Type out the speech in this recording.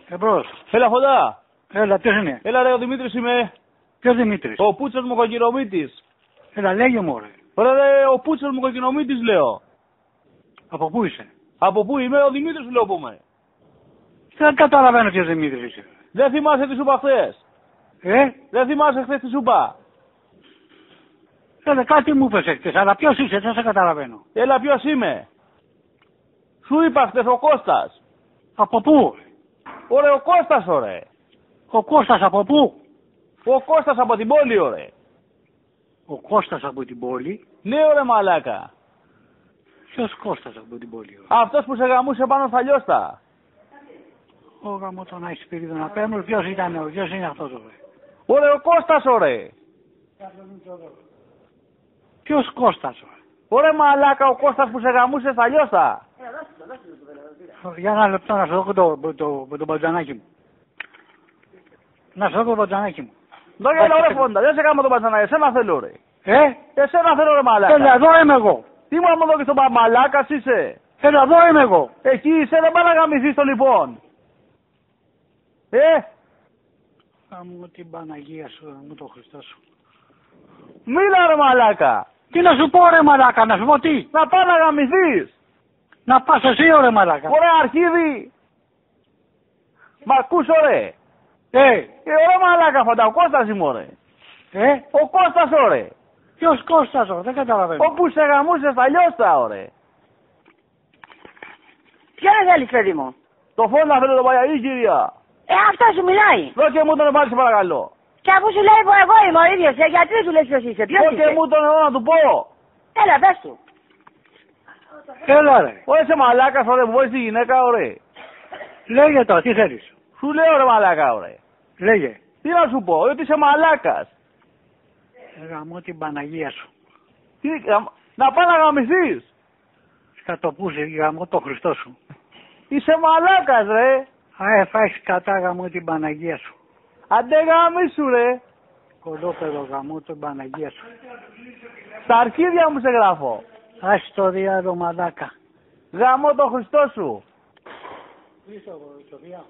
Εμπρός. Έλα Φωτά. Έλα, ποιος είναι? Έλα ρε, ο Δημήτρης είμαι. Ποιος Δημήτρης? Ο Πούτσος μου κοκκινομύτης. Έλα, λέγε μου ρε. Ωραία ρε, ο Πούτσος μου κοκκινομύτης λέω. Από πού είσαι? Από πού είμαι, ο Δημήτρης λέω που είμαι. Δεν καταλαβαίνω ποιος Δημήτρης είσαι. Δεν θυμάσαι τι σου είπα χθες. Δεν θυμάσαι χθες τι σου είπα. Έλα, κάτι μου είπες χθες, αλλά ποιος είσαι, δεν σε καταλαβαίνω. Έλα, ποιος είμαι. Σου είπα χθες ο Κώστας. Από πού? Ωραία, ο Κώστας ωραία. Ο Κώστας από πού? Ο Κώστας από την πόλη ωραία. Ο Κώστας από την πόλη. Ναι ωραία μαλάκα. Ποιος Κώστας από την πόλη? Ωραία. Αυτός που σε γαμούσε πάνω στα λιώστα. Ο γαμό τον Άκη Σπυρίδων να παίρνω, ποιος ήταν, ποιος είναι αυτός ωραία. Ωραία, ο Κώστας ωραία. Ποιος Κώστας ωραία. Ωραία μαλάκα, ο Κώστας που σε γαμούσε στα λιώστα. Για ένα λεπτό να σου δω το μπατζανάκι μου. Να σου δω το μπατζανάκι μου. Έλα ωραία Φόντα, δεν σε κάνω το μπατζανάκι, εσένα θέλω ρε. Εσένα θέλω ρε μαλάκα. Έλα, εδώ είμαι εγώ. Τι μου άμα δω και στον μαλάκας είσαι. Έλα, εδώ είμαι εγώ. Εκεί είσαι, δεν πάει να γαμηθείς το λοιπόν. Μου την Παναγία σου, μου το Χριστό σου. Μίλα ρε μαλάκα. Τι να σου πω ρε μαλάκα, να σου πω τι. Να πάει να γαμηθείς. Να πας εσύ ρε μαλάκα. Ωραία αρχίδι. Μ' ακούς ωραία. Ωραία μαλάκα Φωτά, ο Κώστας είμαι ωραία. Ο Κώστας ωραία. Ποιος Κώστας ωραία, δεν καταλαβαίνω. Όπου σε γαμούσε στα λιώστα ωραία. Ποιο είναι θέλεις παιδί μου? Το Φόντα θέλω το Παγιαγή κυρία. Αυτό σου μιλάει. Δώκε μου τον πάλι σε παρακαλώ. Και αφού σου λέει που εγώ είμαι ο ίδιος, γιατί σου λες ποιος είσαι, ποιος είσαι? Δώκε μου τον εγώ να του πω. Έλα πες του. Έλα ρε. Ωραία είσαι μαλάκας ωραία, μου βοήθησε τη γυναίκα ωραία. Λέγε το, τι θέλεις. Σου λέω ρε μαλάκα ωραία. Λέγε. Τι να σου πω, ότι είσαι μαλάκας. Γαμώ την Παναγία σου. Να πάει να γαμηθείς. Σκατοπούσει, γαμώ το Χριστό σου. Είσαι μαλάκας ρε. Φάεις κατά γαμώ την Παναγία σου. Αντε γαμίσου ρε. Κολόπεδο γαμώ την Παναγία σου. Στα αρχίδια μου σε γράφω. Ας το διάδο μαλάκα. Γαμώ το Χριστό σου. Πίσω, Σοφία.